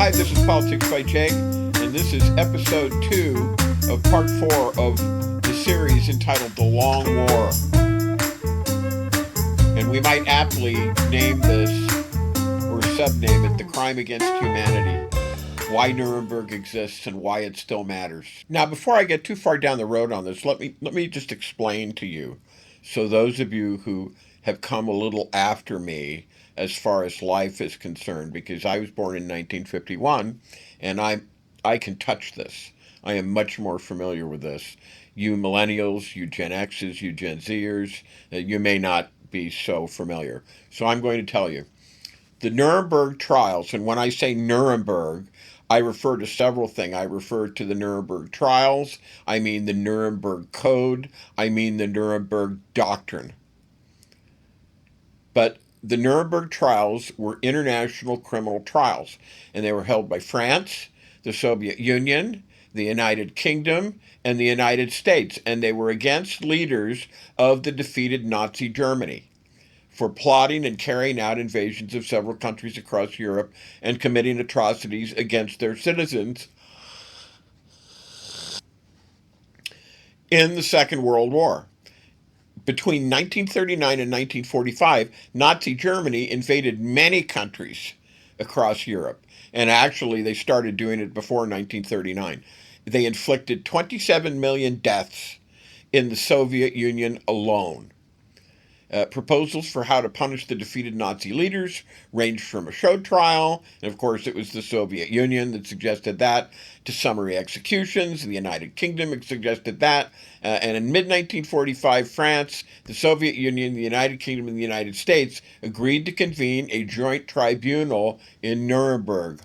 Hi, this is Politics by Jake, and this is episode 2 of part 4 of the series entitled The Long War. And we might aptly name this, or subname it, The Crime Against Humanity. Why Nuremberg exists and why it still matters. Now, before I get too far down the road on this, let me just explain to you, so those of you who have come a little after me as far as life is concerned, because I was born in 1951, and I can touch this. I am much more familiar with this. You millennials, you Gen X's, you Gen Zers, you may not be so familiar. So I'm going to tell you. The Nuremberg trials, and when I say Nuremberg, I refer to several things. I refer to the Nuremberg trials, I mean the Nuremberg Code, I mean the Nuremberg doctrine. But the Nuremberg trials were international criminal trials, and they were held by France, the Soviet Union, the United Kingdom, and the United States, and they were against leaders of the defeated Nazi Germany for plotting and carrying out invasions of several countries across Europe and committing atrocities against their citizens in the Second World War. Between 1939 and 1945, Nazi Germany invaded many countries across Europe, and actually they started doing it before 1939. They inflicted 27 million deaths in the Soviet Union alone. Proposals for how to punish the defeated Nazi leaders ranged from a show trial, and of course it was the Soviet Union that suggested that, to summary executions. The United Kingdom had suggested that, and in mid-1945, France, the Soviet Union, the United Kingdom, and the United States agreed to convene a joint tribunal in Nuremberg,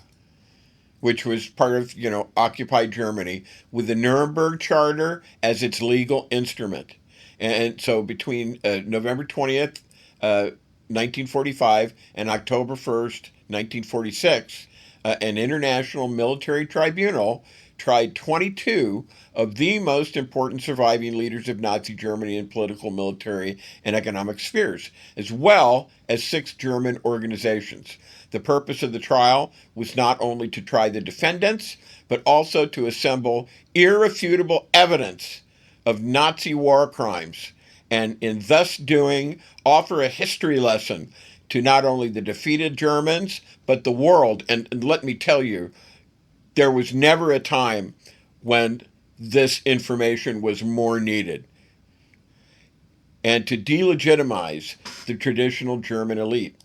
which was part of, occupied Germany, with the Nuremberg Charter as its legal instrument. And so between November 20th, 1945, and October 1st, 1946, an international military tribunal tried 22 of the most important surviving leaders of Nazi Germany in political, military, and economic spheres, as well as 6 German organizations. The purpose of the trial was not only to try the defendants, but also to assemble irrefutable evidence of Nazi war crimes, and in thus doing, offer a history lesson to not only the defeated Germans, but the world. And let me tell you, there was never a time when this information was more needed. And to delegitimize the traditional German elite.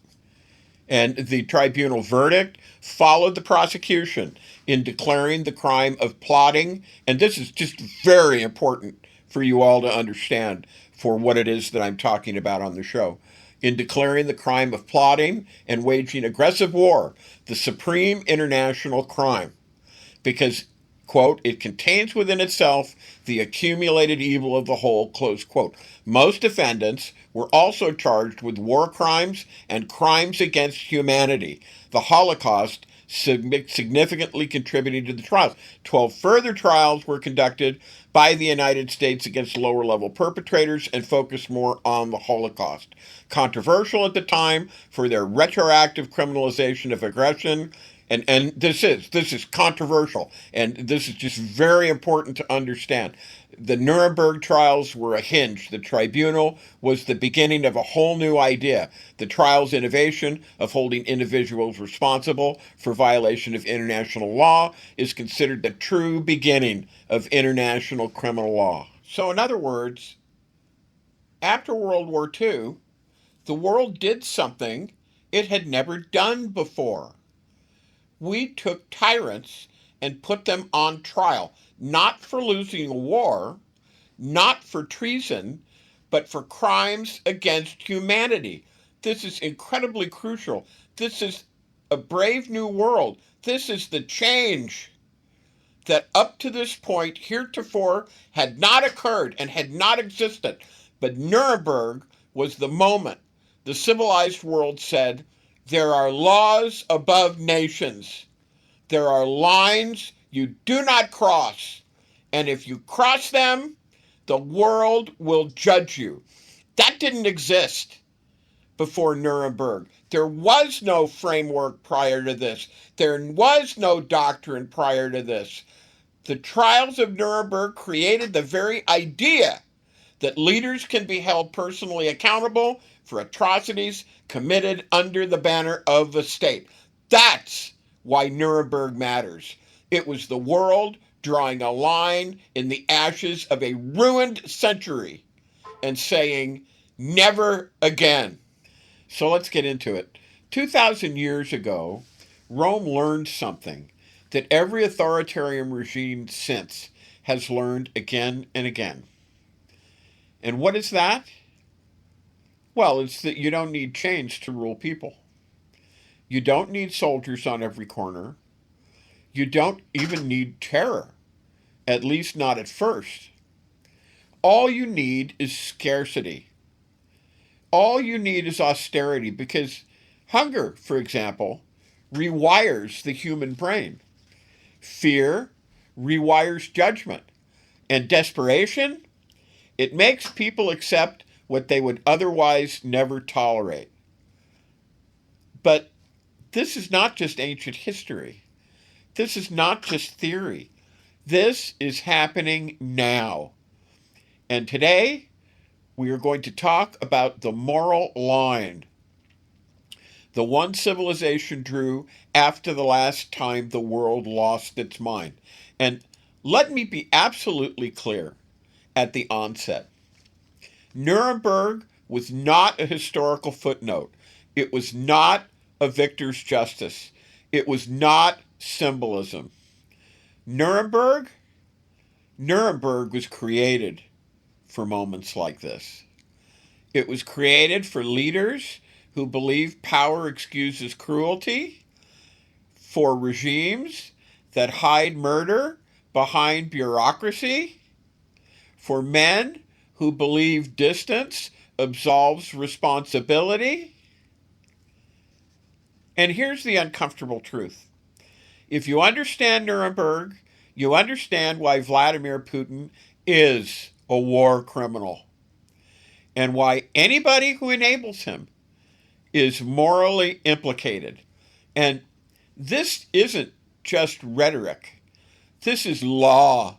And the tribunal verdict followed the prosecution in declaring the crime of plotting, and this is just very important for you all to understand for what it is that I'm talking about on the show, in declaring the crime of plotting and waging aggressive war the supreme international crime, because, quote, it contains within itself the accumulated evil of the whole, close quote. Most defendants were also charged with war crimes and crimes against humanity, the Holocaust significantly contributing to the trials. 12 further trials were conducted by the United States against lower-level perpetrators and focused more on the Holocaust. Controversial at the time for their retroactive criminalization of aggression, and this is controversial, and this is just very important to understand. The Nuremberg trials were a hinge. The tribunal was the beginning of a whole new idea. The trial's innovation of holding individuals responsible for violation of international law is considered the true beginning of international criminal law. So in other words, after World War II, the world did something it had never done before. We took tyrants and put them on trial, not for losing a war, not for treason, but for crimes against humanity. This is incredibly crucial. This is a brave new world. This is the change that up to this point, heretofore, had not occurred and had not existed. But Nuremberg was the moment the civilized world said, there are laws above nations. There are lines you do not cross. And if you cross them, the world will judge you. That didn't exist before Nuremberg. There was no framework prior to this. There was no doctrine prior to this. The trials of Nuremberg created the very idea that leaders can be held personally accountable for atrocities committed under the banner of the state. That's why Nuremberg matters. It was the world drawing a line in the ashes of a ruined century and saying, never again. So let's get into it. 2,000 years ago, Rome learned something that every authoritarian regime since has learned again and again. And what is that? Well, it's that you don't need chains to rule people. You don't need soldiers on every corner. You don't even need terror, at least not at first. All you need is scarcity. All you need is austerity, because hunger, for example, rewires the human brain. Fear rewires judgment. And desperation, it makes people accept what they would otherwise never tolerate. But this is not just ancient history. This is not just theory. This is happening now. And today, we are going to talk about the moral line, the one civilization drew after the last time the world lost its mind. And let me be absolutely clear at the onset. Nuremberg was not a historical footnote. It was not a victor's justice. It was not symbolism. Nuremberg was created for moments like this. It was created for leaders who believe power excuses cruelty, for regimes that hide murder behind bureaucracy, for men who believe distance absolves responsibility. And here's the uncomfortable truth. If you understand Nuremberg, you understand why Vladimir Putin is a war criminal, and why anybody who enables him is morally implicated. And this isn't just rhetoric. This is law.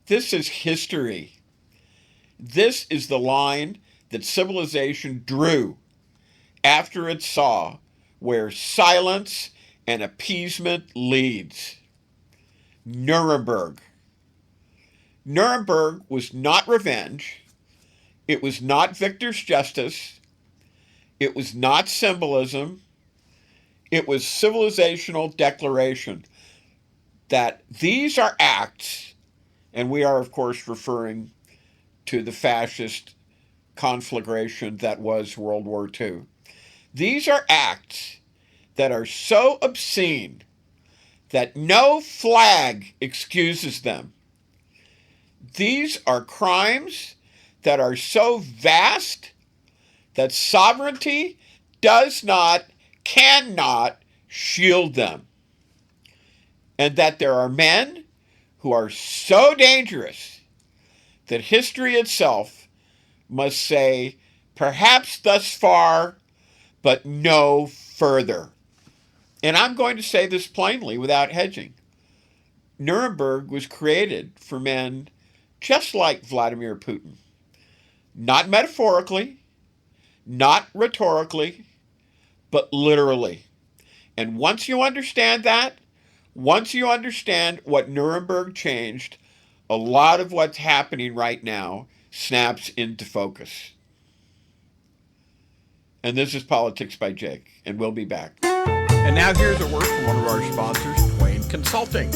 This is history. This is the line that civilization drew after it saw where silence and appeasement leads. Nuremberg. Nuremberg was not revenge. It was not victor's justice. It was not symbolism. It was civilizational declaration that these are acts, and we are, of course, referring to the fascist conflagration that was World War II. These are acts that are so obscene that no flag excuses them. These are crimes that are so vast that sovereignty does not, cannot shield them. And that there are men who are so dangerous that history itself must say, perhaps thus far, but no further. And I'm going to say this plainly without hedging. Nuremberg was created for men just like Vladimir Putin. Not metaphorically, not rhetorically, but literally. And once you understand that, once you understand what Nuremberg changed, a lot of what's happening right now snaps into focus. And this is Politics by Jake, and we'll be back. And now here's a word from one of our sponsors, Twain Consulting.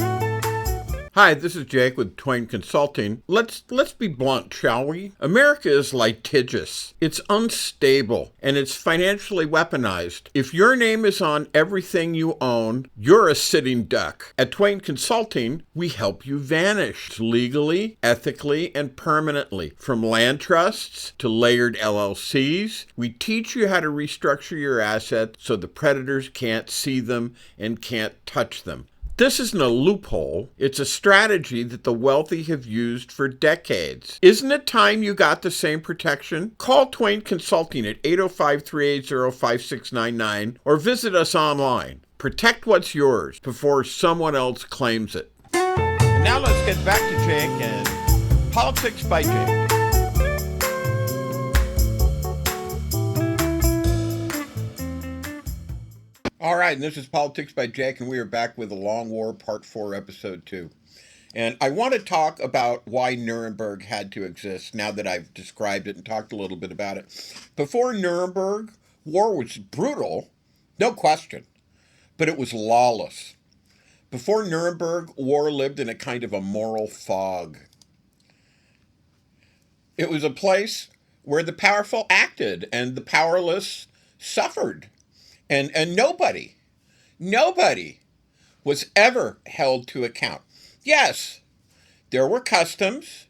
Hi, this is Jake with Twain Consulting. Let's be blunt, shall we? America is litigious. It's unstable, and it's financially weaponized. If your name is on everything you own, you're a sitting duck. At Twain Consulting, we help you vanish legally, ethically, and permanently. From land trusts to layered LLCs, we teach you how to restructure your assets so the predators can't see them and can't touch them. This isn't a loophole. It's a strategy that the wealthy have used for decades. Isn't it time you got the same protection? Call Twain Consulting at 805-380-5699 or visit us online. Protect what's yours before someone else claims it. And now let's get back to Jake and Politics by Jake. All right, and this is Politics by Jake, and we are back with The Long War, Part 4, Episode 2. And I want to talk about why Nuremberg had to exist now that I've described it and talked a little bit about it. Before Nuremberg, war was brutal, no question, but it was lawless. Before Nuremberg, war lived in a kind of a moral fog. It was a place where the powerful acted and the powerless suffered. And nobody was ever held to account. Yes, there were customs.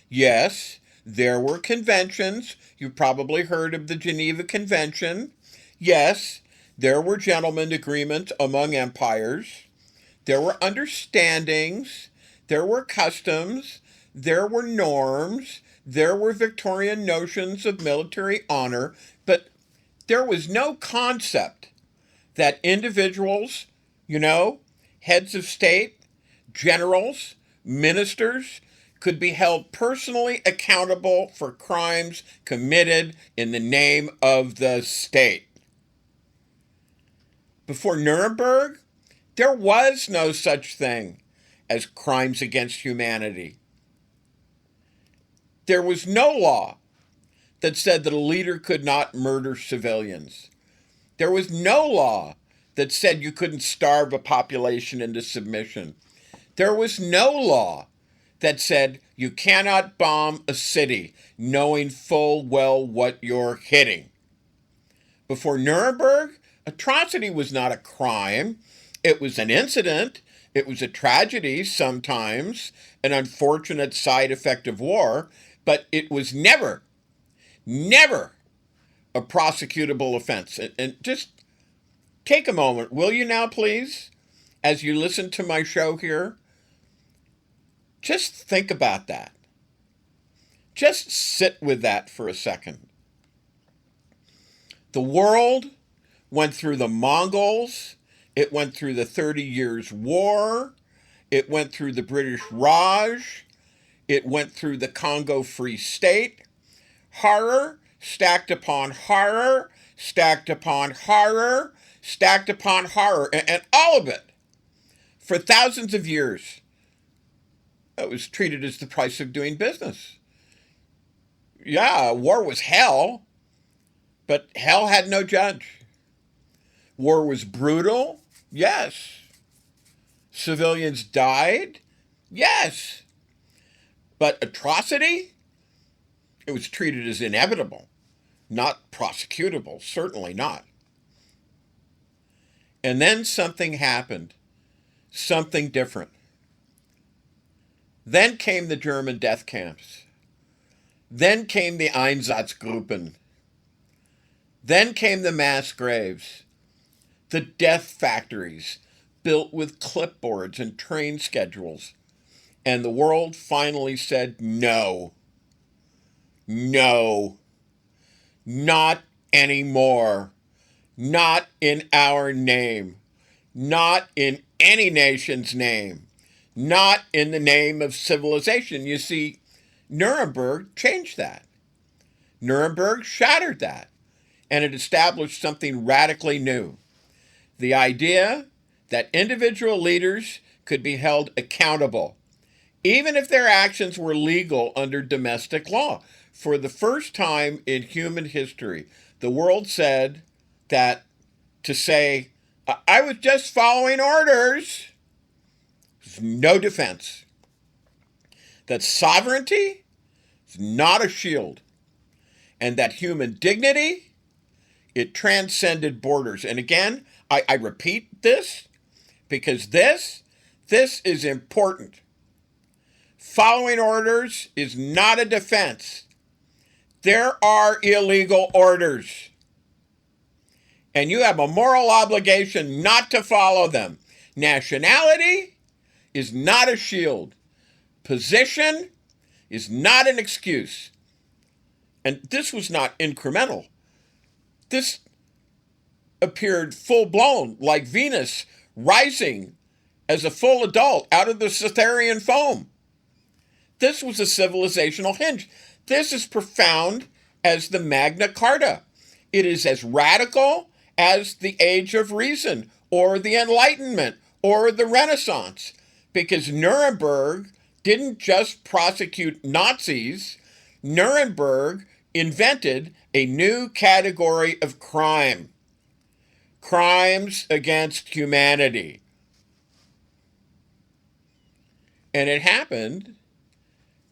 Yes, there were conventions. You've probably heard of the Geneva Convention. Yes, there were gentlemen agreements among empires. There were understandings. There were customs. There were norms. There were Victorian notions of military honor. But there was no concept that individuals, heads of state, generals, ministers, could be held personally accountable for crimes committed in the name of the state. Before Nuremberg, there was no such thing as crimes against humanity. There was no law that said that a leader could not murder civilians. There was no law that said you couldn't starve a population into submission. There was no law that said you cannot bomb a city knowing full well what you're hitting. Before Nuremberg, atrocity was not a crime. It was an incident. It was a tragedy sometimes, an unfortunate side effect of war, but it was never a prosecutable offense. And just take a moment, will you now, please, as you listen to my show here? Just think about that. Just sit with that for a second. The world went through the Mongols. It went through the 30 Years' War. It went through the British Raj. It went through the Congo Free State. Horror stacked upon horror, stacked upon horror, stacked upon horror, and all of it for thousands of years. It was treated as the price of doing business. Yeah, war was hell, but hell had no judge. War was brutal, yes. Civilians died, yes. But atrocity? It was treated as inevitable, not prosecutable, certainly not. And then something happened, something different. Then came the German death camps. Then came the Einsatzgruppen. Then came the mass graves, the death factories built with clipboards and train schedules. And the world finally said no. No, not anymore. Not in our name. Not in any nation's name. Not in the name of civilization. You see, Nuremberg changed that. Nuremberg shattered that. And it established something radically new. The idea that individual leaders could be held accountable, even if their actions were legal under domestic law. For the first time in human history, the world said that to say, I was just following orders, is no defense. That sovereignty is not a shield. And that human dignity, it transcended borders. And again, I repeat this because this is important. Following orders is not a defense. There are illegal orders. And you have a moral obligation not to follow them. Nationality is not a shield. Position is not an excuse. And this was not incremental. This appeared full-blown, like Venus rising as a full adult out of the Cytherean foam. This was a civilizational hinge. This is profound as the Magna Carta. It is as radical as the Age of Reason or the Enlightenment or the Renaissance, because Nuremberg didn't just prosecute Nazis. Nuremberg invented a new category of crime: crimes against humanity. And it happened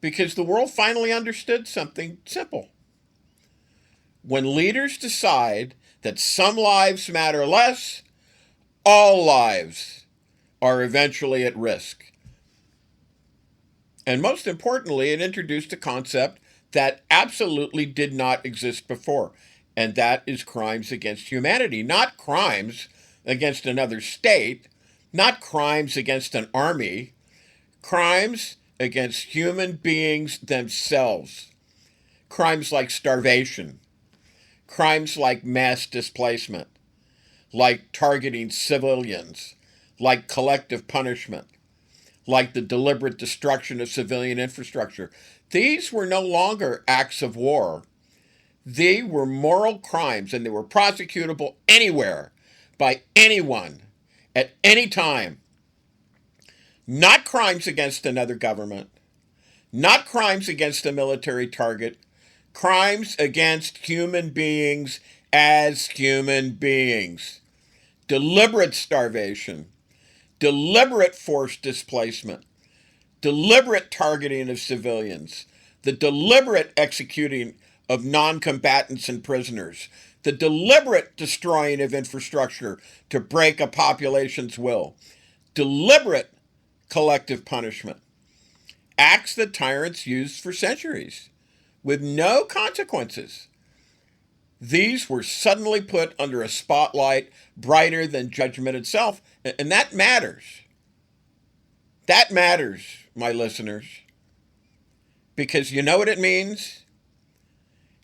because the world finally understood something simple. When leaders decide that some lives matter less, all lives are eventually at risk. And most importantly, it introduced a concept that absolutely did not exist before, and that is crimes against humanity. Not crimes against another state, not crimes against an army, crimes against human beings themselves. Crimes like starvation, crimes like mass displacement, like targeting civilians, like collective punishment, like the deliberate destruction of civilian infrastructure. These were no longer acts of war. They were moral crimes, and they were prosecutable anywhere, by anyone, at any time. Not crimes against another government, not crimes against a military target, crimes against human beings as human beings. Deliberate starvation, deliberate forced displacement, deliberate targeting of civilians, the deliberate executing of non-combatants and prisoners, the deliberate destroying of infrastructure to break a population's will, deliberate collective punishment. Acts that tyrants used for centuries with no consequences. These were suddenly put under a spotlight brighter than judgment itself, and that matters. That matters, my listeners, because you know what it means?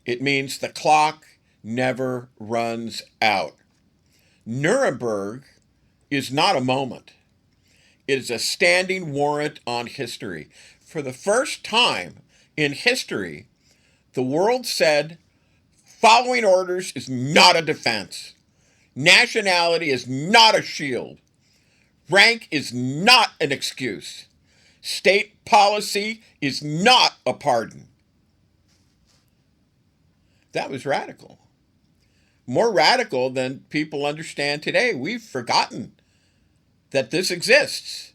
It means the clock never runs out. Nuremberg is not a moment. It is a standing warrant on history. For the first time in history, the world said, following orders is not a defense. Nationality is not a shield. Rank is not an excuse. State policy is not a pardon. That was radical. More radical than people understand today. We've forgotten that this exists.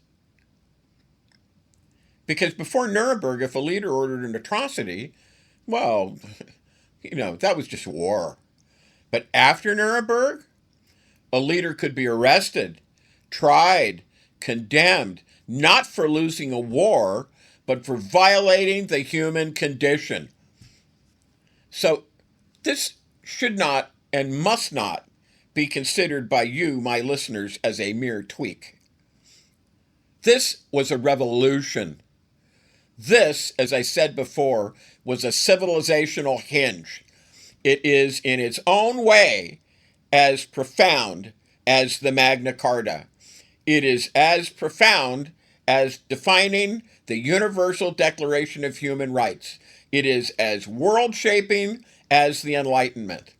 Because before Nuremberg, if a leader ordered an atrocity, well, that was just war. But after Nuremberg, a leader could be arrested, tried, condemned, not for losing a war, but for violating the human condition. So this should not and must not be considered by you, my listeners, as a mere tweak. This was a revolution. This, as I said before, was a civilizational hinge. It is in its own way as profound as the Magna Carta. It is as profound as defining the Universal Declaration of Human Rights. It is as world-shaping as the Enlightenment.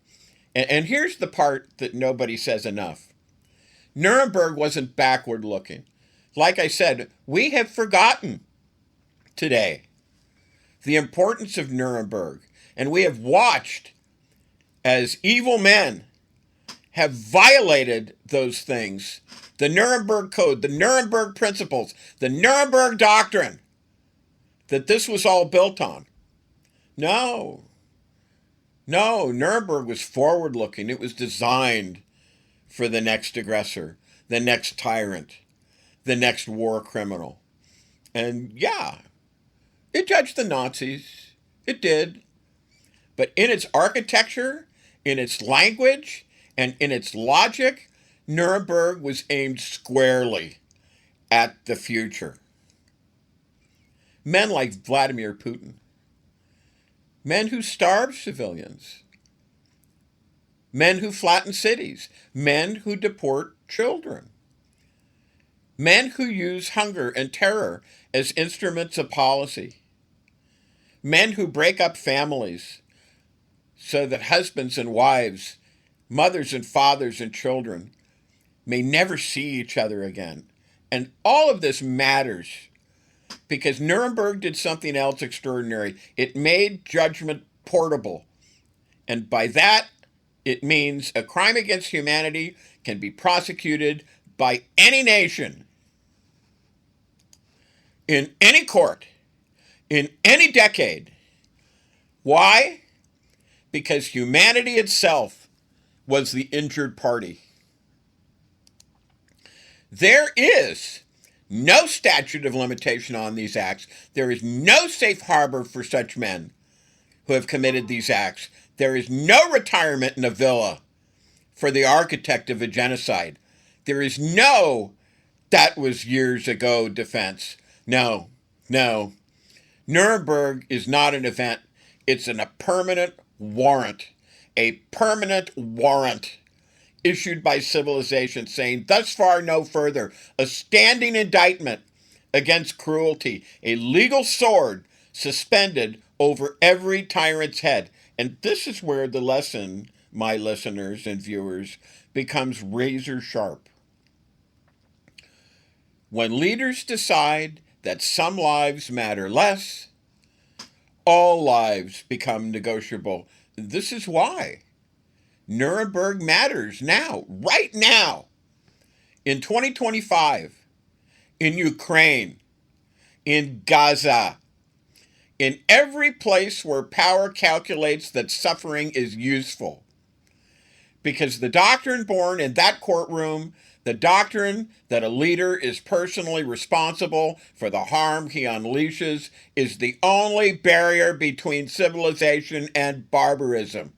And here's the part that nobody says enough. Nuremberg wasn't backward-looking. Like I said, we have forgotten today the importance of Nuremberg, and we have watched as evil men have violated those things. The Nuremberg Code, the Nuremberg Principles, the Nuremberg Doctrine, that this was all built on. No, Nuremberg was forward-looking. It was designed for the next aggressor, the next tyrant, the next war criminal. And yeah, it judged the Nazis. It did. But in its architecture, in its language, and in its logic, Nuremberg was aimed squarely at the future. Men like Vladimir Putin, men who starve civilians, men who flatten cities, men who deport children, men who use hunger and terror as instruments of policy, men who break up families so that husbands and wives, mothers and fathers and children may never see each other again. And all of this matters because Nuremberg did something else extraordinary. It made judgment portable. And by that, it means a crime against humanity can be prosecuted by any nation, in any court, in any decade. Why? Because humanity itself was the injured party. There is no statute of limitation on these acts. There is no safe harbor for such men who have committed these acts. There is no retirement in a villa for the architect of a genocide. There is no, that was years ago defense. No. Nuremberg is not an event. It's a permanent warrant. A permanent warrant issued by civilization saying, thus far, no further. A standing indictment against cruelty. A legal sword suspended over every tyrant's head. And this is where the lesson, my listeners and viewers, becomes razor sharp. When leaders decide that some lives matter less, all lives become negotiable. This is why Nuremberg matters now, right now, in 2025, in Ukraine, in Gaza, in every place where power calculates that suffering is useful. Because the doctrine born in that courtroom, the doctrine that a leader is personally responsible for the harm he unleashes, is the only barrier between civilization and barbarism.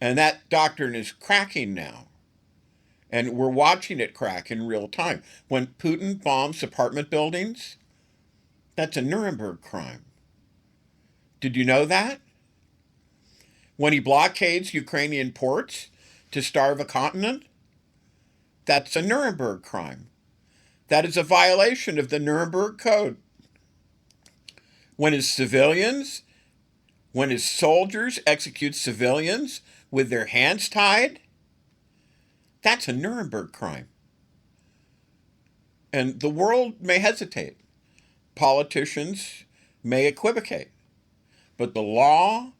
And that doctrine is cracking now. And we're watching it crack in real time. When Putin bombs apartment buildings, that's a Nuremberg crime. Did you know that? When he blockades Ukrainian ports to starve a continent, that's a Nuremberg crime. That is a violation of the Nuremberg Code. When his soldiers execute civilians with their hands tied, that's a Nuremberg crime. And the world may hesitate. Politicians may equivocate. But the law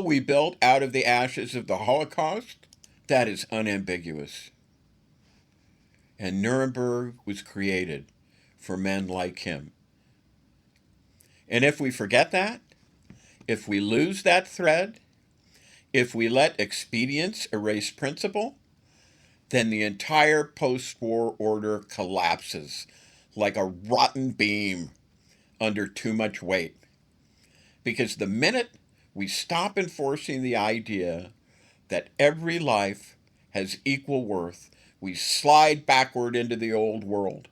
we built out of the ashes of the Holocaust, that is unambiguous. And Nuremberg was created for men like him. And if we forget that, if we lose that thread, if we let expedience erase principle, then the entire post-war order collapses like a rotten beam under too much weight. Because the minute we stop enforcing the idea that every life has equal worth, we slide backward into the old world.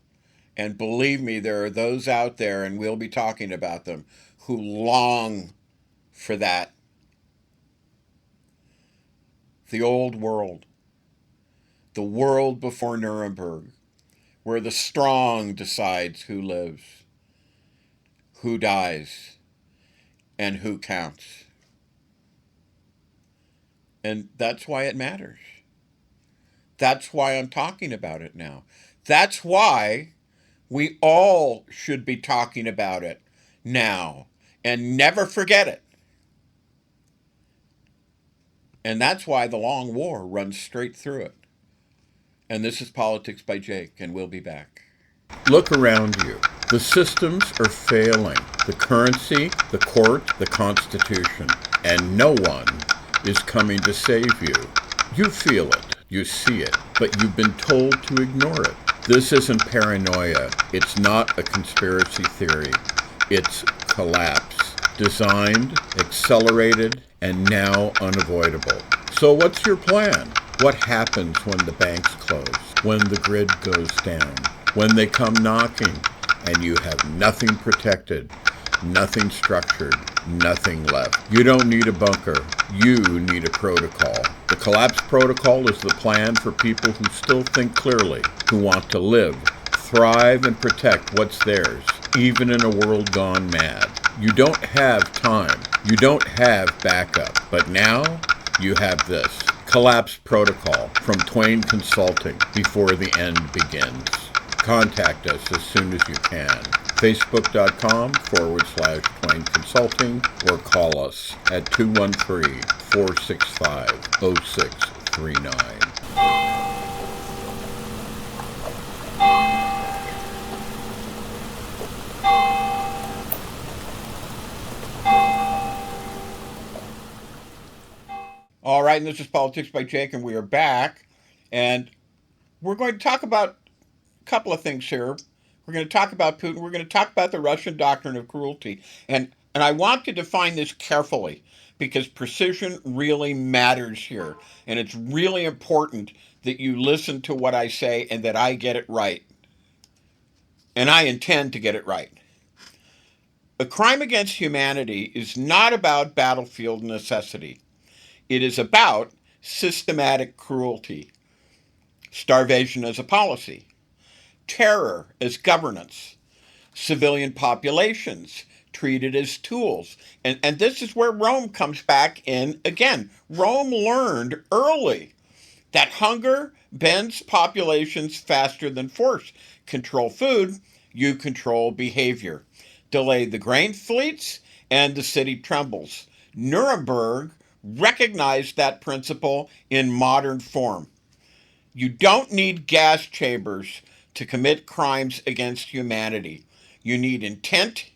And believe me, there are those out there, and we'll be talking about them, who long for that. The old world. The world before Nuremberg, where the strong decides who lives, who dies, and who counts. And that's why it matters. That's why I'm talking about it now. That's why we all should be talking about it now and never forget it. And that's why the long war runs straight through it. And this is Politics by Jake, and we'll be back. Look around you. The systems are failing. The currency, the court, the Constitution. And no one is coming to save you. You feel it. You see it. But you've been told to ignore it. This isn't paranoia. It's not a conspiracy theory. It's collapse. Designed, accelerated, and now unavoidable. So what's your plan? What happens when the banks close, when the grid goes down, when they come knocking and you have nothing protected, nothing structured, nothing left? You don't need a bunker. You need a protocol. The collapse protocol is the plan for people who still think clearly, who want to live, thrive, and protect what's theirs, even in a world gone mad. You don't have time. You don't have backup. But now you have this. Collapse Protocol from Twain Consulting before the end begins. Contact us as soon as you can. Facebook.com/Twain Consulting or call us at 213-465-0639. All right, and this is Politics by Jake, and we are back. And we're going to talk about a couple of things here. We're going to talk about Putin. We're going to talk about the Russian doctrine of cruelty. And I want to define this carefully because precision really matters here. And it's really important that you listen to what I say and that I get it right. And I intend to get it right. A crime against humanity is not about battlefield necessity. It is about systematic cruelty, starvation as a policy, terror as governance, civilian populations treated as tools. And this is where Rome comes back in again. Rome learned early that hunger bends populations faster than force. Control food, you control behavior. Delay the grain fleets, and the city trembles. Nuremberg recognized that principle in modern form. You don't need gas chambers to commit crimes against humanity. You need intent,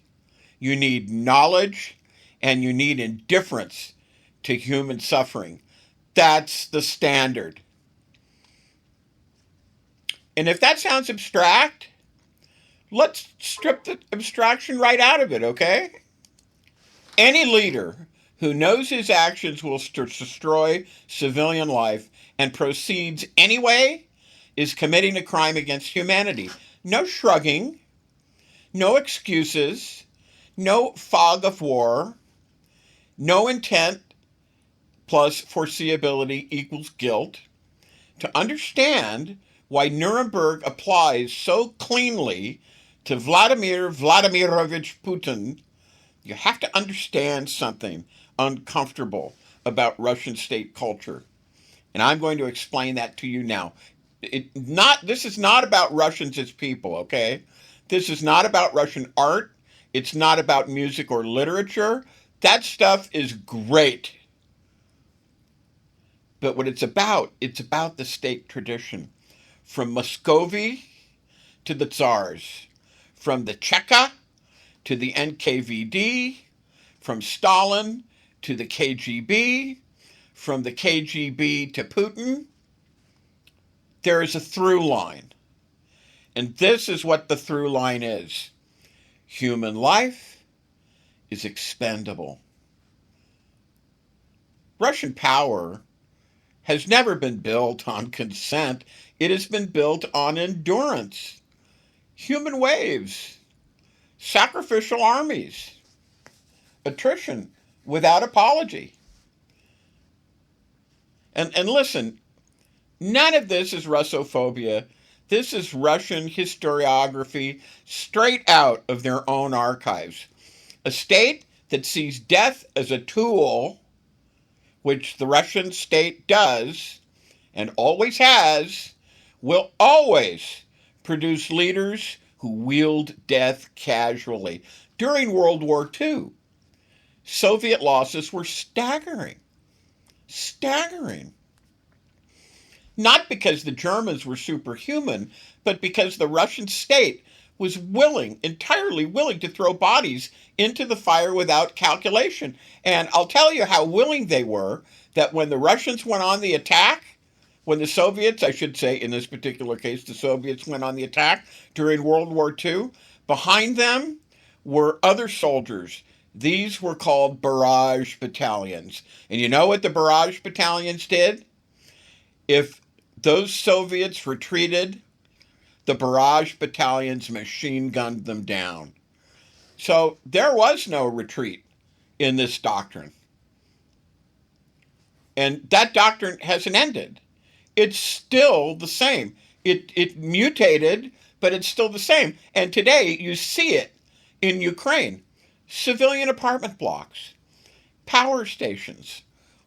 you need knowledge, and you need indifference to human suffering. That's the standard. And if that sounds abstract, let's strip the abstraction right out of it, okay? Any leader who knows his actions will destroy civilian life and proceeds anyway is committing a crime against humanity. No shrugging, no excuses, no fog of war, no intent plus foreseeability equals guilt. To understand why Nuremberg applies so cleanly to Vladimir Vladimirovich Putin, you have to understand something uncomfortable about Russian state culture. And I'm going to explain that to you now. This is not about Russians as people, okay? This is not about Russian art. It's not about music or literature. That stuff is great. But what it's about the state tradition. From Muscovy to the Tsars, from the Cheka to the NKVD, from Stalin to the KGB, from the KGB to Putin, there is a through line. And this is what the through line is. Human life is expendable. Russian power has never been built on consent. It has been built on endurance. Human waves, sacrificial armies, attrition without apology. And listen, none of this is Russophobia. This is Russian historiography straight out of their own archives. A state that sees death as a tool, which the Russian state does and always has, will always produce leaders who wield death casually. During World War II, Soviet losses were staggering. Staggering. Not because the Germans were superhuman, but because the Russian state was entirely willing to throw bodies into the fire without calculation. And I'll tell you how willing they were that when the Russians went on the attack, when the Soviets, I should say in this particular case, the Soviets went on the attack during World War II, behind them were other soldiers. These were called barrage battalions. And you know what the barrage battalions did? If those Soviets retreated, the barrage battalions machine gunned them down. So there was no retreat in this doctrine. And that doctrine hasn't ended. It's still the same. It mutated, but it's still the same. And today you see it in Ukraine. Civilian apartment blocks, power stations,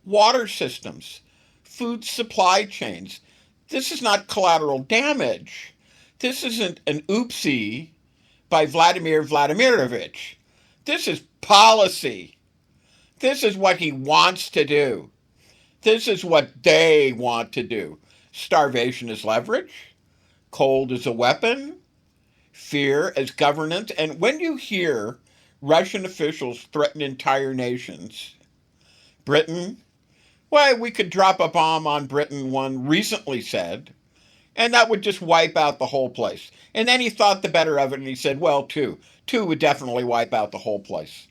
water systems, food supply chains. This is not collateral damage. This isn't an oopsie by Vladimir Vladimirovich. This is policy. This is what he wants to do. This is what they want to do. Starvation as leverage, cold as a weapon, fear as governance. And when you hear Russian officials threaten entire nations, Britain, well, we could drop a bomb on Britain, one recently said, and that would just wipe out the whole place. And then he thought the better of it and he said, well, two. Two would definitely wipe out the whole place.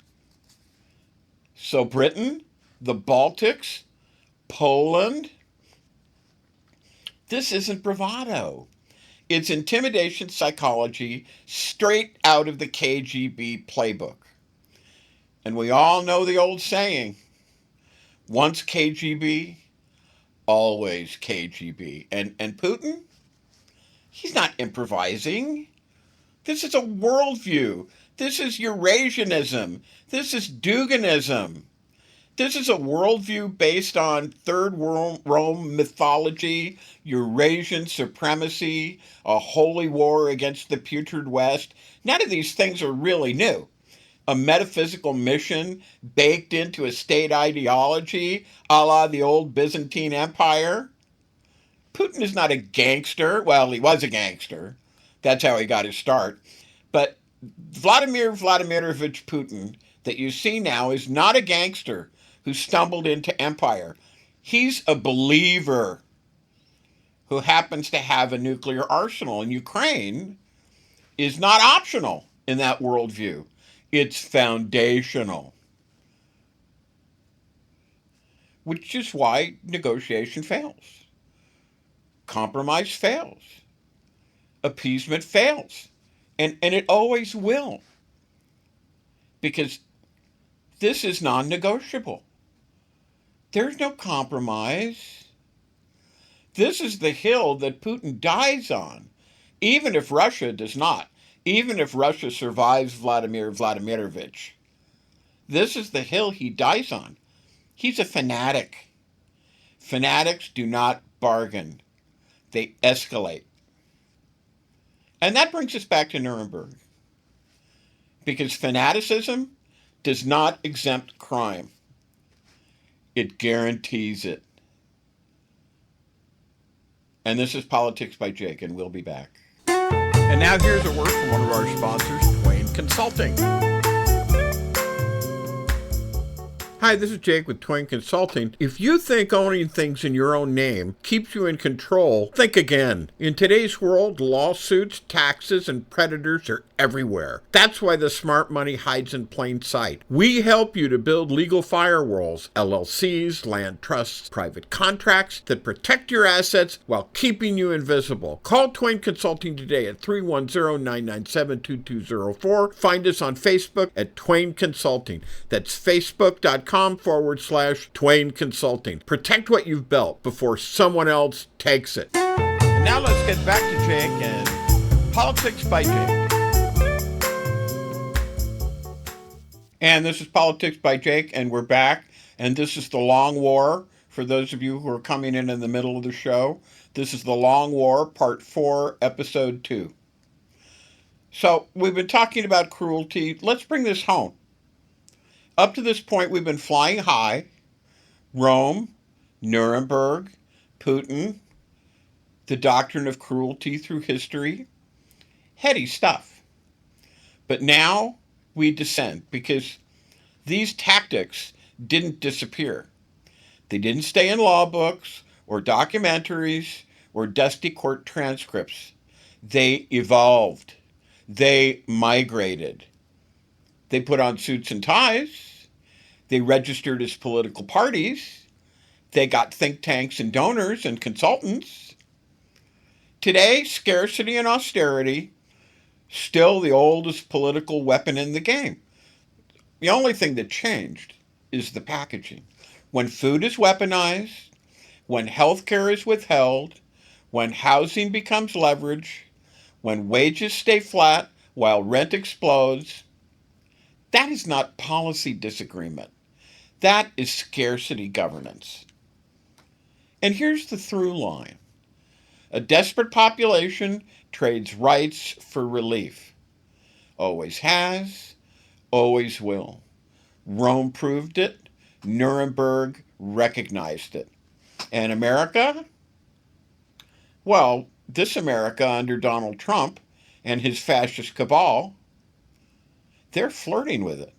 So Britain, the Baltics, Poland, this isn't bravado. It's intimidation psychology straight out of the KGB playbook. And we all know the old saying, once KGB, always KGB. And Putin, he's not improvising. This is a worldview. This is Eurasianism. This is Duginism. This is a worldview based on Third Rome mythology, Eurasian supremacy, a holy war against the putrid West. None of these things are really new. A metaphysical mission baked into a state ideology, a la the old Byzantine Empire. Putin is not a gangster. Well, he was a gangster. That's how he got his start. But Vladimir Vladimirovich Putin, that you see now, is not a gangster who stumbled into empire. He's a believer who happens to have a nuclear arsenal. And Ukraine is not optional in that worldview. It's foundational. Which is why negotiation fails. Compromise fails. Appeasement fails. And it always will. Because this is non-negotiable. There's no compromise. This is the hill that Putin dies on, even if Russia does not, even if Russia survives Vladimir Vladimirovich. This is the hill he dies on. He's a fanatic. Fanatics do not bargain. They escalate. And that brings us back to Nuremberg. Because fanaticism does not exempt crime. It guarantees it. And this is Politics by Jake, and we'll be back. And now here's a word from one of our sponsors, Twain Consulting. Hi, this is Jake with Twain Consulting. If you think owning things in your own name keeps you in control, think again. In today's world, lawsuits, taxes, and predators are everywhere. That's why the smart money hides in plain sight. We help you to build legal firewalls, LLCs, land trusts, private contracts that protect your assets while keeping you invisible. Call Twain Consulting today at 310-997-2204. Find us on Facebook at Twain Consulting. That's facebook.com/Twain Consulting. Protect what you've built before someone else takes it. And now let's get back to Jake and Politics by Jake. And this is Politics by Jake, and we're back. And this is The Long War. For those of you who are coming in the middle of the show, this is The Long War, Part 4, Episode 2. So we've been talking about cruelty. Let's bring this home. Up to this point, we've been flying high. Rome, Nuremberg, Putin, the doctrine of cruelty through history. Heady stuff. But now we descend because these tactics didn't disappear. They didn't stay in law books or documentaries or dusty court transcripts. They evolved. They migrated. They put on suits and ties. They registered as political parties. They got think tanks and donors and consultants. Today, scarcity and austerity, still the oldest political weapon in the game. The only thing that changed is the packaging. When food is weaponized, when healthcare is withheld, when housing becomes leverage, when wages stay flat while rent explodes, that is not policy disagreement. That is scarcity governance. And here's the through line. A desperate population trades rights for relief. Always has, always will. Rome proved it. Nuremberg recognized it. And America? Well, this America under Donald Trump and his fascist cabal, they're flirting with it.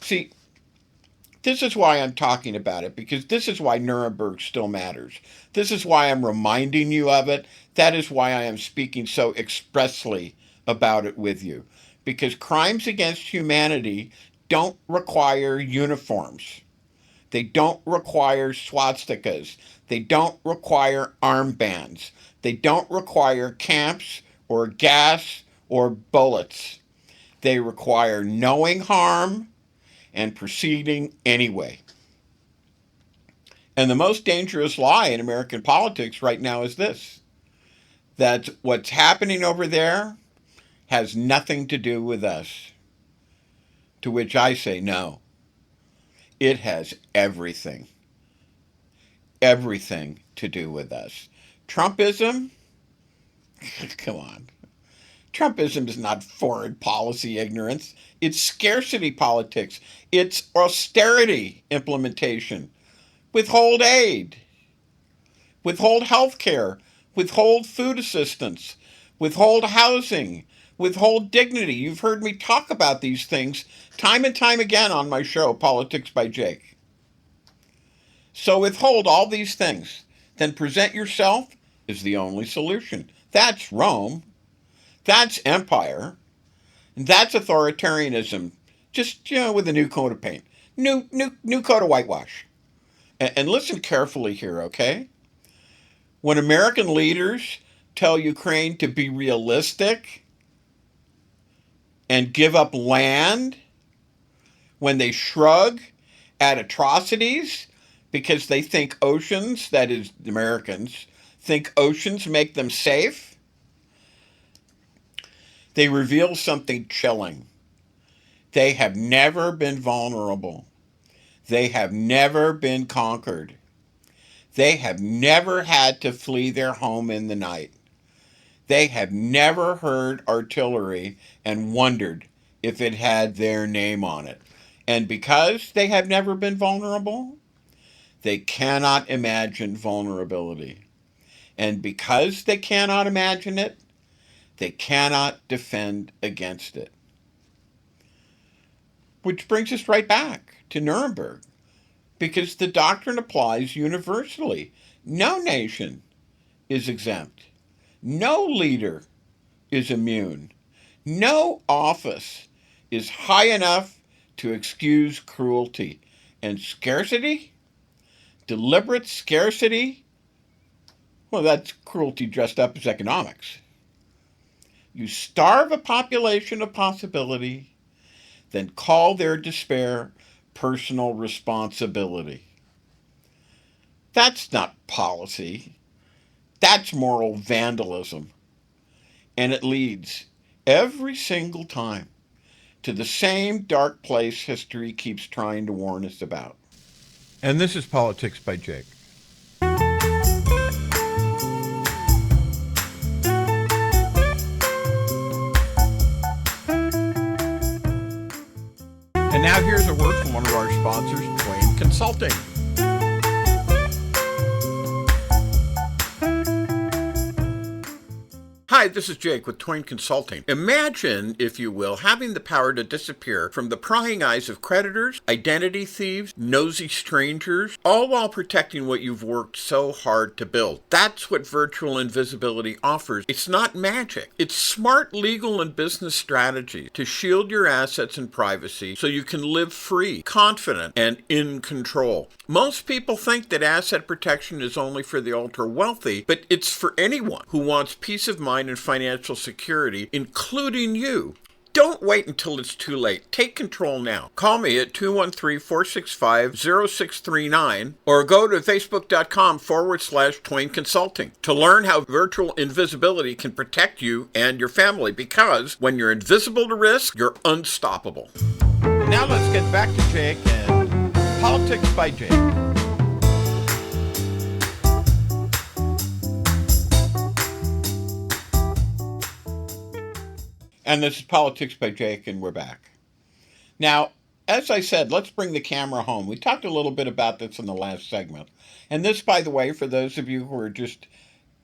See, this is why I'm talking about it, because this is why Nuremberg still matters. This is why I'm reminding you of it. That is why I am speaking so expressly about it with you. Because crimes against humanity don't require uniforms. They don't require swastikas. They don't require armbands. They don't require camps or gas or bullets. They require knowing harm and proceeding anyway. And the most dangerous lie in American politics right now is this: that what's happening over there has nothing to do with us. To which I say no. It has everything to do with us. Trumpism? Come on. Trumpism is not foreign policy ignorance. It's scarcity politics. It's austerity implementation. Withhold aid. Withhold health care. Withhold food assistance. Withhold housing. Withhold dignity. You've heard me talk about these things time and time again on my show, Politics by Jake. So withhold all these things. Then present yourself as the only solution. That's Rome. That's empire. And that's authoritarianism. Just, with a new coat of paint. New coat of whitewash. And listen carefully here, okay? When American leaders tell Ukraine to be realistic and give up land, when they shrug at atrocities because they think oceans, that is, Americans, think oceans make them safe, they reveal something chilling. They have never been vulnerable. They have never been conquered. They have never had to flee their home in the night. They have never heard artillery and wondered if it had their name on it. And because they have never been vulnerable, they cannot imagine vulnerability. And because they cannot imagine it, they cannot defend against it. Which brings us right back to Nuremberg, because the doctrine applies universally. No nation is exempt. No leader is immune. No office is high enough to excuse cruelty. And scarcity? Deliberate scarcity? Well, that's cruelty dressed up as economics. You starve a population of possibility, then call their despair personal responsibility. That's not policy. That's moral vandalism. And it leads, every single time, to the same dark place history keeps trying to warn us about. And this is Politics by Jake. And now here's a word from one of our sponsors, Twain Consulting. Hi, this is Jake with Twain Consulting. Imagine, if you will, having the power to disappear from the prying eyes of creditors, identity thieves, nosy strangers, all while protecting what you've worked so hard to build. That's what virtual invisibility offers. It's not magic. It's smart legal and business strategy to shield your assets and privacy so you can live free, confident, and in control. Most people think that asset protection is only for the ultra-wealthy, but it's for anyone who wants peace of mind and financial security, including you. Don't wait until it's too late. Take control now. Call me at 213-465-0639 or go to facebook.com/Twain Consulting to learn how virtual invisibility can protect you and your family, because when you're invisible to risk, you're unstoppable. And now let's get back to Jake and Politics by Jake. And this is Politics by Jake, and we're back. Now, as I said, let's bring the camera home. We talked a little bit about this in the last segment. And this, by the way, for those of you who are just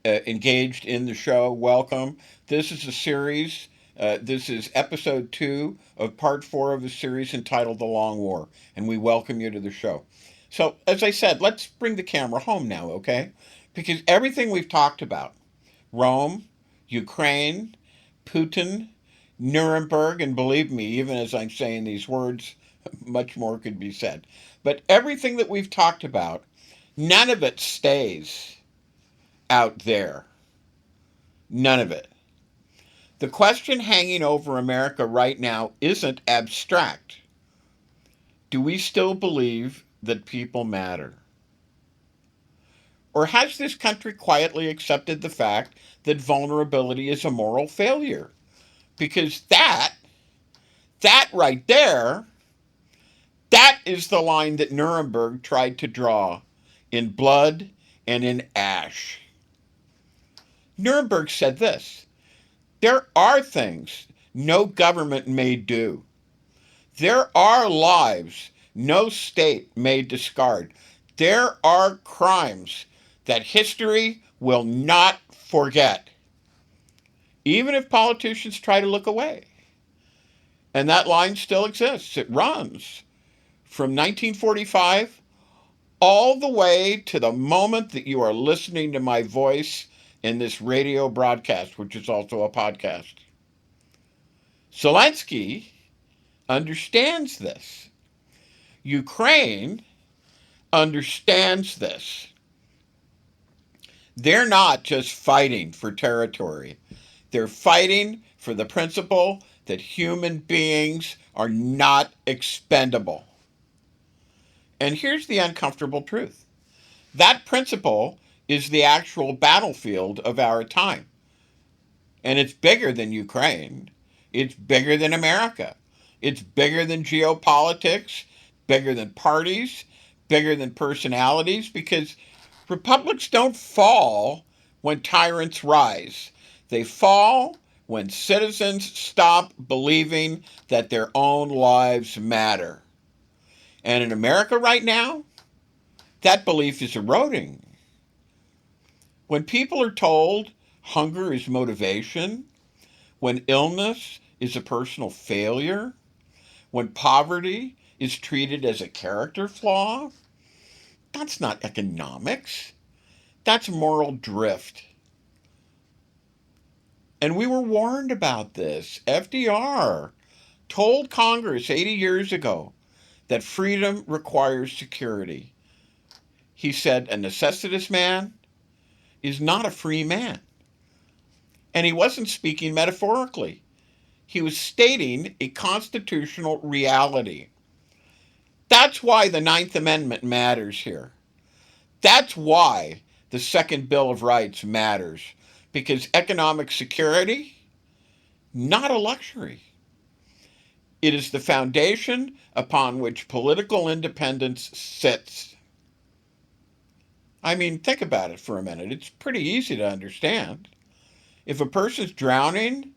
engaged in the show, welcome. This is a series. This is episode 2 of part 4 of the series entitled The Long War. And we welcome you to the show. So, as I said, let's bring the camera home now, okay? Because everything we've talked about, Rome, Ukraine, Putin, Nuremberg, and believe me, even as I'm saying these words, much more could be said. But everything that we've talked about, none of it stays out there. None of it. The question hanging over America right now isn't abstract. Do we still believe that people matter? Or has this country quietly accepted the fact that vulnerability is a moral failure? Because that right there, that is the line that Nuremberg tried to draw in blood and in ash. Nuremberg said this: there are things no government may do. There are lives no state may discard. There are crimes that history will not forget, even if politicians try to look away. And that line still exists. It runs from 1945 all the way to the moment that you are listening to my voice in this radio broadcast, which is also a podcast. Zelensky understands this. Ukraine understands this. They're not just fighting for territory. They're fighting for the principle that human beings are not expendable. And here's the uncomfortable truth. That principle is the actual battlefield of our time. And it's bigger than Ukraine. It's bigger than America. It's bigger than geopolitics, bigger than parties, bigger than personalities, because republics don't fall when tyrants rise. They fall when citizens stop believing that their own lives matter. And in America right now, that belief is eroding. When people are told hunger is motivation, when illness is a personal failure, when poverty is treated as a character flaw, that's not economics. That's moral drift. And we were warned about this. FDR told Congress 80 years ago that freedom requires security. He said a necessitous man is not a free man. And he wasn't speaking metaphorically. He was stating a constitutional reality. That's why the Ninth Amendment matters here. That's why the Second Bill of Rights matters. Because economic security, not a luxury. It is the foundation upon which political independence sits. I mean, think about it for a minute. It's pretty easy to understand. If a person's drowning,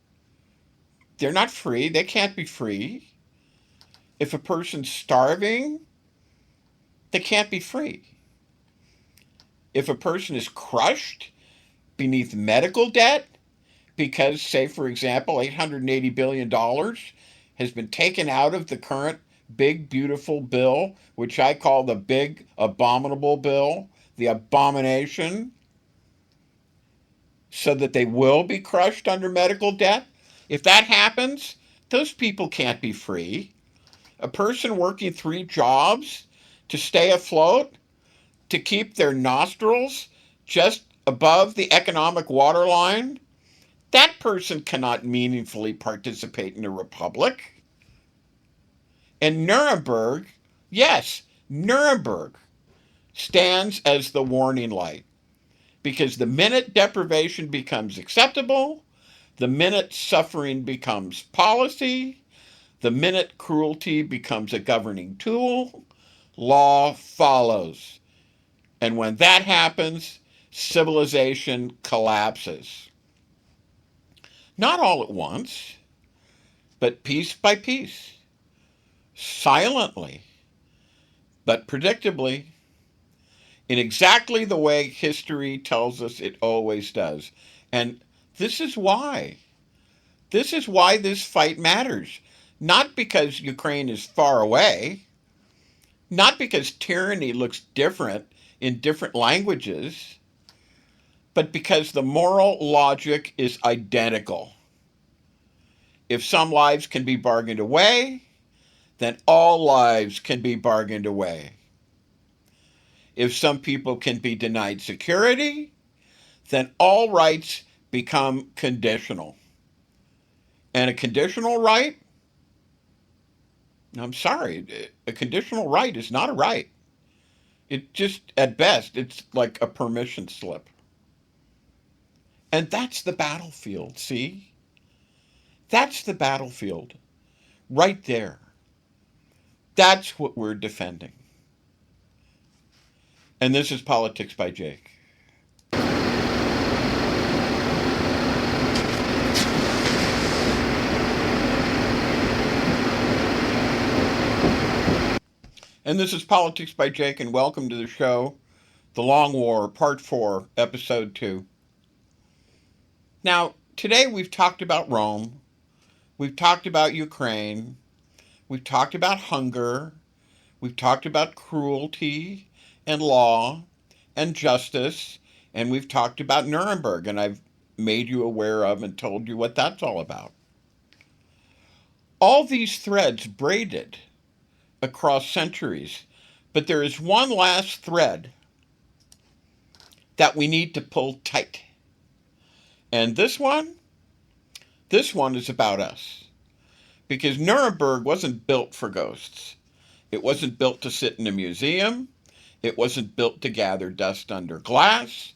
they're not free. They can't be free. If a person's starving, they can't be free. If a person is crushed beneath medical debt, because, say, for example, $880 billion has been taken out of the current big, beautiful bill, which I call the big, abominable bill, the abomination, so that they will be crushed under medical debt. If that happens, those people can't be free. A person working 3 jobs to stay afloat, to keep their nostrils just above the economic waterline, that person cannot meaningfully participate in a republic. And Nuremberg, yes, Nuremberg stands as the warning light. Because the minute deprivation becomes acceptable, the minute suffering becomes policy, the minute cruelty becomes a governing tool, law follows. And when that happens, civilization collapses. Not all at once, but piece by piece, silently, but predictably, in exactly the way history tells us it always does. And this is why. This is why this fight matters. Not because Ukraine is far away, not because tyranny looks different in different languages, but because the moral logic is identical. If some lives can be bargained away, then all lives can be bargained away. If some people can be denied security, then all rights become conditional. And a conditional right, I'm sorry, a conditional right is not a right. It just, at best, it's like a permission slip. And that's the battlefield, see? That's the battlefield. Right there. That's what we're defending. And this is Politics by Jake. And this is Politics by Jake, and welcome to the show, The Long War, Part 4, Episode 2. Now, today we've talked about Rome, we've talked about Ukraine, we've talked about hunger, we've talked about cruelty and law and justice, and we've talked about Nuremberg, and I've made you aware of and told you what that's all about. All these threads braided across centuries, but there is one last thread that we need to pull tight. And this one is about us. Because Nuremberg wasn't built for ghosts. It wasn't built to sit in a museum. It wasn't built to gather dust under glass.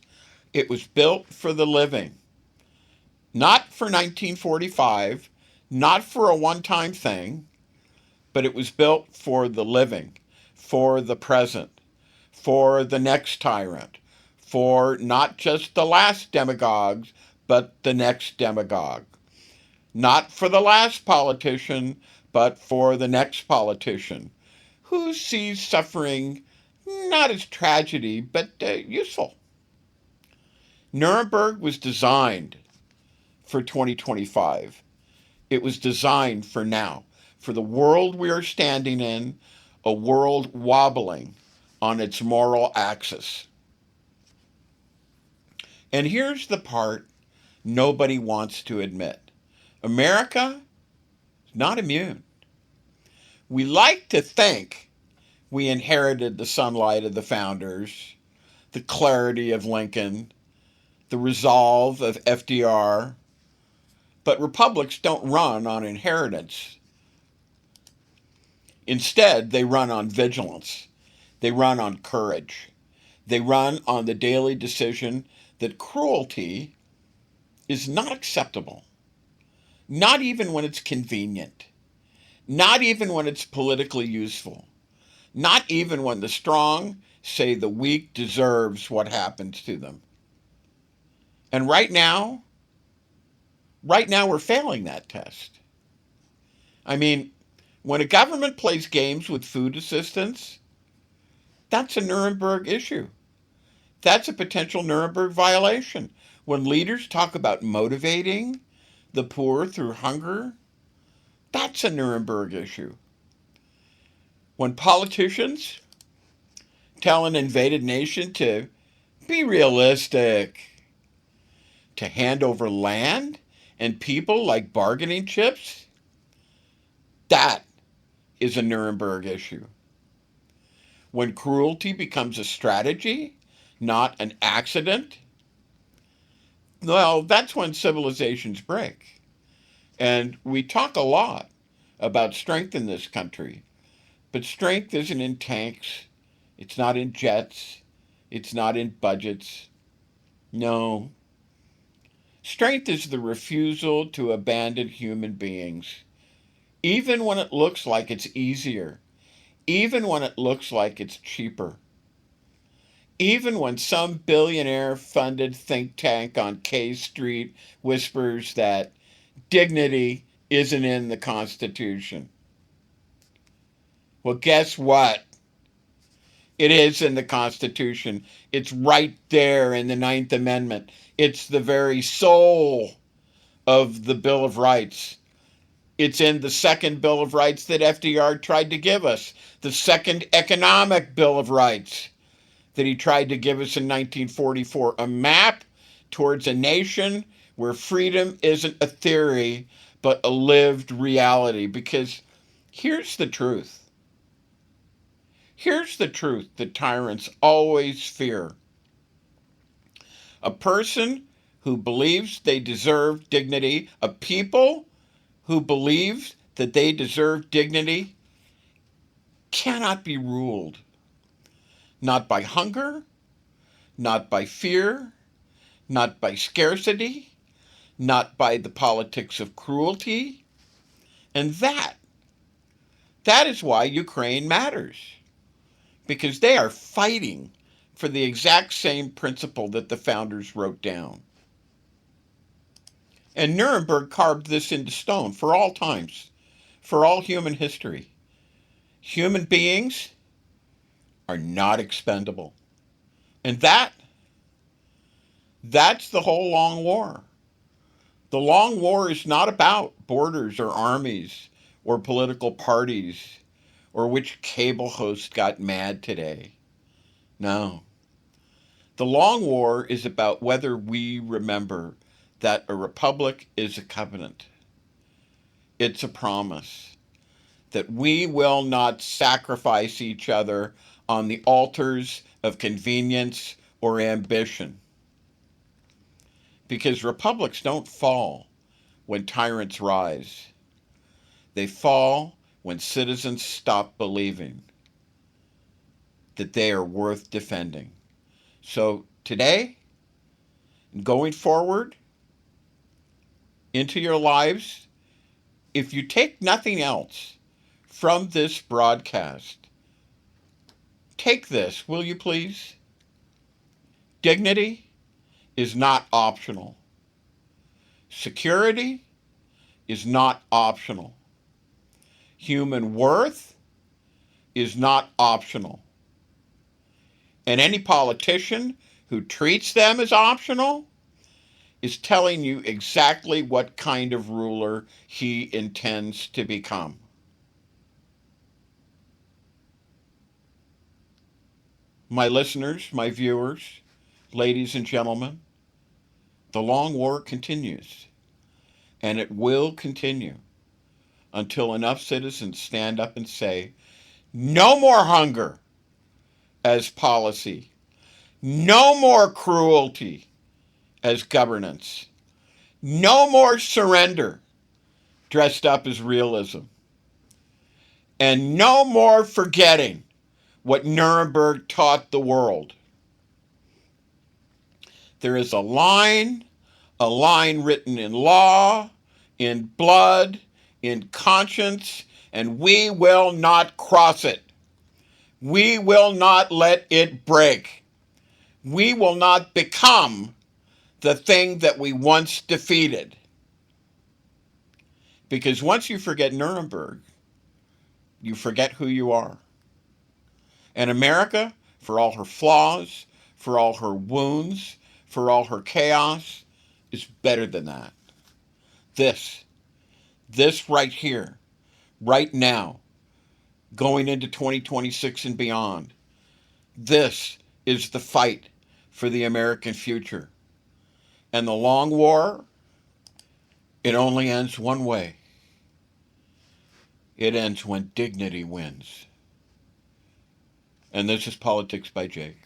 It was built for the living. Not for 1945, not for a one-time thing, but it was built for the living, for the present, for the next tyrant, for not just the last demagogues, but the next demagogue. Not for the last politician, but for the next politician, who sees suffering not as tragedy, but useful. Nuremberg was designed for 2025. It was designed for now, for the world we are standing in, a world wobbling on its moral axis. And here's the part nobody wants to admit. America is not immune. We like to think we inherited the sunlight of the founders, the clarity of Lincoln, the resolve of FDR, but republics don't run on inheritance. Instead, they run on vigilance. They run on courage. They run on the daily decision that cruelty is not acceptable. Not even when it's convenient. Not even when it's politically useful. Not even when the strong say the weak deserves what happens to them. And right now we're failing that test. I mean, when a government plays games with food assistance, that's a Nuremberg issue. That's a potential Nuremberg violation. When leaders talk about motivating the poor through hunger, that's a Nuremberg issue. When politicians tell an invaded nation to be realistic, to hand over land and people like bargaining chips, that is a Nuremberg issue. When cruelty becomes a strategy, not an accident, well, that's when civilizations break. And we talk a lot about strength in this country, but strength isn't in tanks, it's not in jets, it's not in budgets. No. Strength is the refusal to abandon human beings, even when it looks like it's easier, even when it looks like it's cheaper, even when some billionaire funded think tank on K Street whispers that dignity isn't in the Constitution. Well, guess what? It is in the Constitution. It's right there in the Ninth Amendment. It's the very soul of the Bill of Rights. It's in the second Bill of Rights that FDR tried to give us, the second economic Bill of Rights that he tried to give us in 1944, a map towards a nation where freedom isn't a theory, but a lived reality. Because here's the truth. Here's the truth that tyrants always fear. A person who believes they deserve dignity, a people who believes that they deserve dignity, cannot be ruled. Not by hunger, not by fear, not by scarcity, not by the politics of cruelty. And that is why Ukraine matters. Because they are fighting for the exact same principle that the founders wrote down. And Nuremberg carved this into stone for all times, for all human history. Human beings are not expendable. And that's the whole long war. The long war is not about borders or armies or political parties or which cable host got mad today. No. The long war is about whether we remember that a republic is a covenant. It's a promise that we will not sacrifice each other on the altars of convenience or ambition. Because republics don't fall when tyrants rise. They fall when citizens stop believing that they are worth defending. So today, going forward into your lives, if you take nothing else from this broadcast, take this, will you please? Dignity is not optional. Security is not optional. Human worth is not optional. And any politician who treats them as optional is telling you exactly what kind of ruler he intends to become. My listeners, my viewers, ladies and gentlemen, the long war continues, and it will continue until enough citizens stand up and say, no more hunger as policy, no more cruelty as governance, no more surrender dressed up as realism, and no more forgetting what Nuremberg taught the world. There is a line written in law, in blood, in conscience, and we will not cross it. We will not let it break. We will not become the thing that we once defeated. Because once you forget Nuremberg, you forget who you are. And America, for all her flaws, for all her wounds, for all her chaos, is better than that. This right here, right now, going into 2026 and beyond, this is the fight for the American future. And the long war, it only ends one way. It ends when dignity wins. And this is Politics by Jake.